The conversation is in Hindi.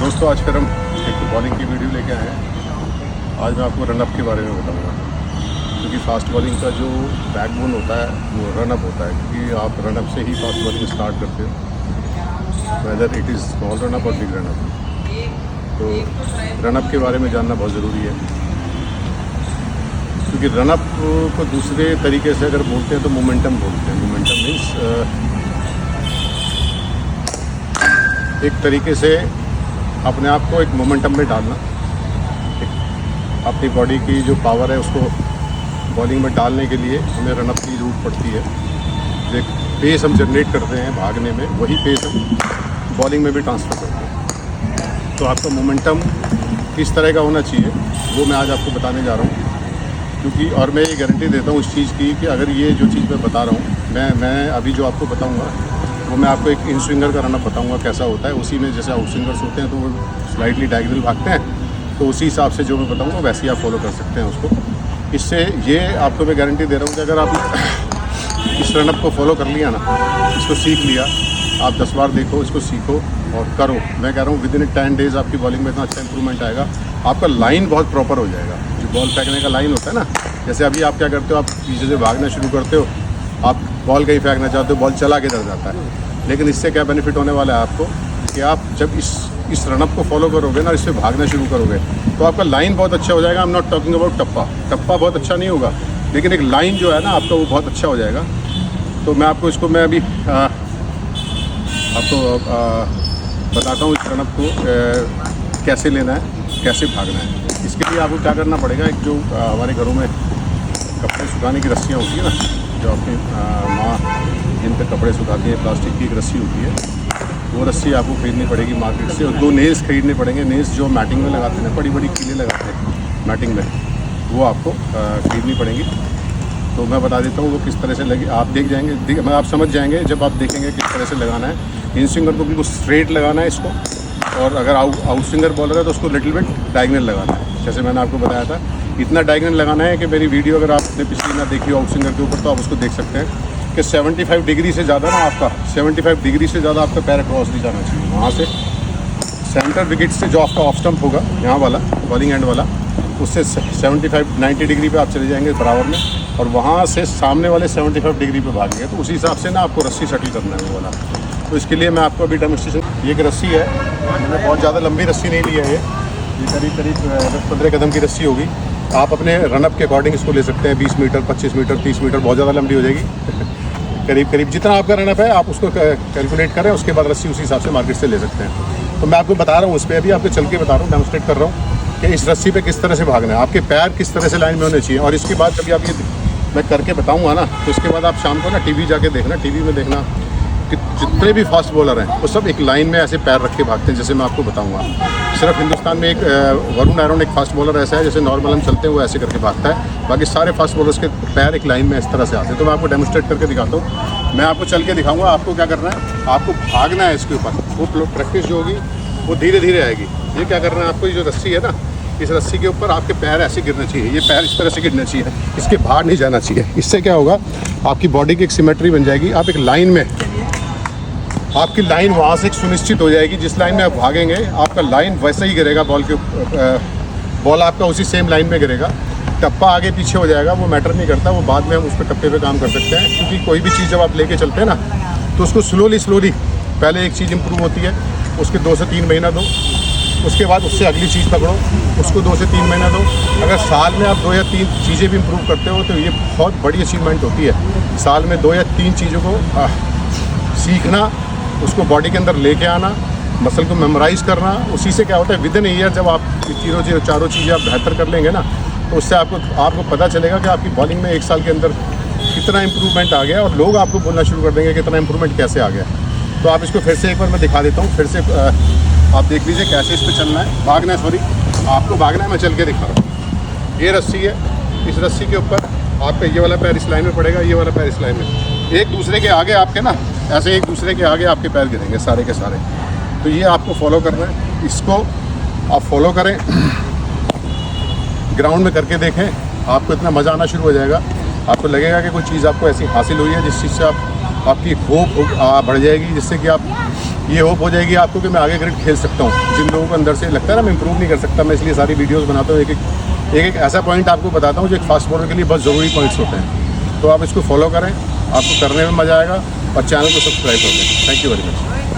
दोस्तों आज फिर हम एक बॉलिंग की वीडियो लेके आए हैं। आज मैं आपको रनअप के बारे में बताऊंगा, क्योंकि फास्ट बॉलिंग का जो बैकबोन होता है वो रनअप होता है, क्योंकि आप रनअप से ही फास्ट बॉलिंग स्टार्ट करते हो, whether it is small run up और बिग रनअप। तो रनअप के बारे में जानना बहुत ज़रूरी है, क्योंकि रनअप को दूसरे तरीके से अगर बोलते हैं तो मोमेंटम बोलते हैं। मोमेंटम मीन्स एक तरीके से अपने आप को एक मोमेंटम में डालना, अपनी बॉडी की जो पावर है उसको बॉलिंग में डालने के लिए हमें रनअप की ज़रूरत पड़ती है। जो एक पेस हम जनरेट करते हैं भागने में, वही पेस हम बॉलिंग में भी ट्रांसफ़र करते हैं। तो आपका मोमेंटम किस तरह का होना चाहिए वो मैं आज आपको बताने जा रहा हूँ, क्योंकि और मैं ये गारंटी देता हूँ इस चीज़ की कि अगर ये जो चीज़ मैं बता रहा हूँ, मैं अभी जो आपको बताऊँगा वो मैं आपको एक इन स्विंगर का रनअप बताऊंगा कैसा होता है। उसी में जैसे आउट स्विंगर्स होते हैं तो वो स्लाइटली डायगोनल भागते हैं, तो उसी हिसाब से जो मैं बताऊंगा वैसे ही आप फॉलो कर सकते हैं उसको। इससे ये आपको मैं गारंटी दे रहा हूँ कि अगर आप इस रनअप को फॉलो कर लिया ना, इसको सीख लिया, आप 10 बार देखो, इसको सीखो और करो, मैं कह रहा हूँ विदिन 10 डेज़ आपकी बॉलिंग में इतना अच्छा इंप्रूवमेंट आएगा। आपका लाइन बहुत प्रॉपर हो जाएगा। जो बॉल फेंकने का लाइन होता है ना, जैसे अभी आप क्या करते हो, आप पीछे से भागना शुरू करते हो, आप बॉल कहीं फेंकना चाहते हो, बॉल चला के डर जाता है। लेकिन इससे क्या बेनिफिट होने वाला है आपको कि आप जब इस रनअप को फॉलो करोगे ना, इससे भागना शुरू करोगे तो आपका लाइन बहुत अच्छा हो जाएगा। I am not talking about टप्पा बहुत अच्छा नहीं होगा, लेकिन एक लाइन जो है ना आपका वो बहुत अच्छा हो जाएगा। तो मैं आपको इसको मैं अभी आपको बताता हूँ इस रनअप को कैसे लेना है, कैसे भागना है। इसके लिए आपको क्या करना पड़ेगा, एक जो हमारे घरों में कपड़े सुखाने की रस्सियाँ होती है ना, जो अपनी माँ जिन पर कपड़े सुखाती है, प्लास्टिक की एक रस्सी होती है, वो रस्सी आपको खरीदनी पड़ेगी मार्केट से। और 2 नेल्स खरीदने पड़ेंगे। नेल्स जो मैटिंग में लगाते हैं, बड़ी बड़ी कीलें लगाते हैं मैटिंग में, वो आपको खरीदनी पड़ेंगी। तो मैं बता देता हूँ वो किस तरह से लगे, आप देख जाएंगे, आप समझ जाएंगे जब आप देखेंगे किस तरह से लगाना है। इन स्विंगर को बिल्कुल स्ट्रेट लगाना है इसको, और अगर आउट स्विंगर बॉलर है तो उसको लिटिल बिट डायगोनल लगाना है। जैसे मैंने आपको बताया था, इतना डायगोनल लगाना है कि मेरी वीडियो अगर आपने पिछली ना देखी हो आउट स्विंगर के ऊपर, तो आप उसको देख सकते हैं कि 75 डिग्री से ज़्यादा ना आपका 75 डिग्री से ज़्यादा आपका पैर क्रॉस नहीं जाना चाहिए। वहाँ से सेंटर विकेट से जो आपका ऑफ स्टंप होगा, यहाँ वाला बॉलिंग एंड वाला, उससे 75-90 डिग्री पे आप चले जाएंगे बराबर में, और वहाँ से सामने वाले 75 डिग्री पे भागेंगे। तो उसी हिसाब से ना आपको रस्सी सेटल करना है वो वाला। तो इसके लिए मैं आपको अभी डेमोन्स्ट्रेशन, ये एक रस्सी है, मैंने बहुत ज़्यादा लंबी रस्सी नहीं ली है, ये करीब 10-15 कदम की रस्सी होगी। आप अपने रनअप के अकॉर्डिंग इसको ले सकते हैं, 20 मीटर, 25 मीटर, 30 मीटर, बहुत ज़्यादा लंबी हो जाएगी। करीब जितना आपका रनअप है आप उसको कैलकुलेट करें, उसके बाद रस्सी उसी हिसाब से मार्केट से ले सकते हैं। तो मैं आपको बता रहा हूँ, उस पर अभी आपको चल के बता रहा हूँ, डेमोन्स्ट्रेट कर रहा हूँ कि इस रस्सी पे किस तरह से भागना है, आपके पैर किस तरह से लाइन में होने चाहिए। और इसके बाद जब आप ये मैं करके बताऊँगा ना, तो इसके बाद आप शाम को ना टीवी जाके देखना, टीवी में देखना कि जितने भी फास्ट बॉलर हैं वो सब एक लाइन में ऐसे पैर रख के भागते हैं, जैसे मैं आपको बताऊंगा। सिर्फ हिंदुस्तान में एक वरुण आरोन एक फास्ट बॉलर ऐसा है, जैसे नॉर्मल हम चलते हैं वो ऐसे करके भागता है, बाकी सारे फास्ट बॉलर्स के पैर एक लाइन में इस तरह से आते हैं। तो मैं आपको डेमोन्स्ट्रेट करके दिखाता हूँ, मैं आपको चल के दिखाऊंगा आपको क्या करना है। आपको भागना है इसके ऊपर, वो प्रैक्टिस जो होगी वो धीरे धीरे आएगी। ये क्या करना है आपको, ये जो रस्सी है ना, इस रस्सी के ऊपर आपके पैर ऐसे गिरने चाहिए, ये पैर इस तरह से गिरने चाहिए, इसके बाहर नहीं जाना चाहिए। इससे क्या होगा, आपकी बॉडी की एक सिमेट्री बन जाएगी। आप एक लाइन में, आपकी लाइन वहाँ से सुनिश्चित हो जाएगी, जिस लाइन में आप भागेंगे आपका लाइन वैसा ही गिरेगा, बॉल आपका उसी सेम लाइन में गिरेगा। टप्पा आगे पीछे हो जाएगा वो मैटर नहीं करता, वो बाद में हम उस पर टप्पे पे काम कर सकते हैं। क्योंकि कोई भी चीज़ जब आप लेके चलते हैं ना, तो उसको स्लोली पहले एक चीज़ इंप्रूव होती है, उसके 2 से 3 महीना दो, उसके बाद उससे अगली चीज़ पकड़ो, उसको 2 से 3 महीना दो। अगर साल में आप 2 या 3 चीज़ें भी इंप्रूव करते हो तो ये बहुत बड़ी अचीवमेंट होती है। साल में 2 या 3 चीज़ों को सीखना, उसको बॉडी के अंदर लेके आना, मसल को मेमोराइज़ करना। उसी से क्या होता है, विदिन ईयर जब आप चारों चीज़ें आप बेहतर कर लेंगे ना, तो उससे आपको पता चलेगा कि आपकी बॉलिंग में 1 साल के अंदर कितना इंप्रूवमेंट आ गया, और लोग आपको बोलना शुरू कर देंगे कितना इंप्रूवमेंट कैसे आ गया। तो आप इसको फिर से एक बार मैं दिखा देता हूँ, फिर से आप देख लीजिए कैसे इस पर चलना है, भागना है, सॉरी आपको भागना है, मैं चल के दिखा रहा हूँ। ये रस्सी है, इस रस्सी के ऊपर आपका ये वाला पैर इस लाइन में पड़ेगा, ये वाला पैर इस लाइन में, एक दूसरे के आगे आपके ना ऐसे एक दूसरे के आगे आपके पैर गिरेंगे सारे के सारे। तो ये आपको फॉलो करना है, इसको आप फॉलो करें, ग्राउंड में करके देखें, आपको इतना मज़ा आना शुरू हो जाएगा। आपको लगेगा कि कोई चीज़ आपको ऐसी हासिल हुई है जिस चीज़ से आपकी होप बढ़ जाएगी, जिससे कि आप ये होप हो जाएगी आपको कि मैं आगे क्रिकेट खेल सकता हूँ। जिन लोगों को अंदर से लगता है ना मैं इंप्रूव नहीं कर सकता, मैं इसलिए सारी वीडियोस बनाता हूँ, एक ऐसा पॉइंट आपको बताता हूँ जो एक फास्ट बॉलर के लिए बहुत ज़रूरी पॉइंट्स होते हैं। तो आप इसको फॉलो करें, आपको करने में मज़ा आएगा और चैनल को सब्सक्राइब कर दें। Thank you very much.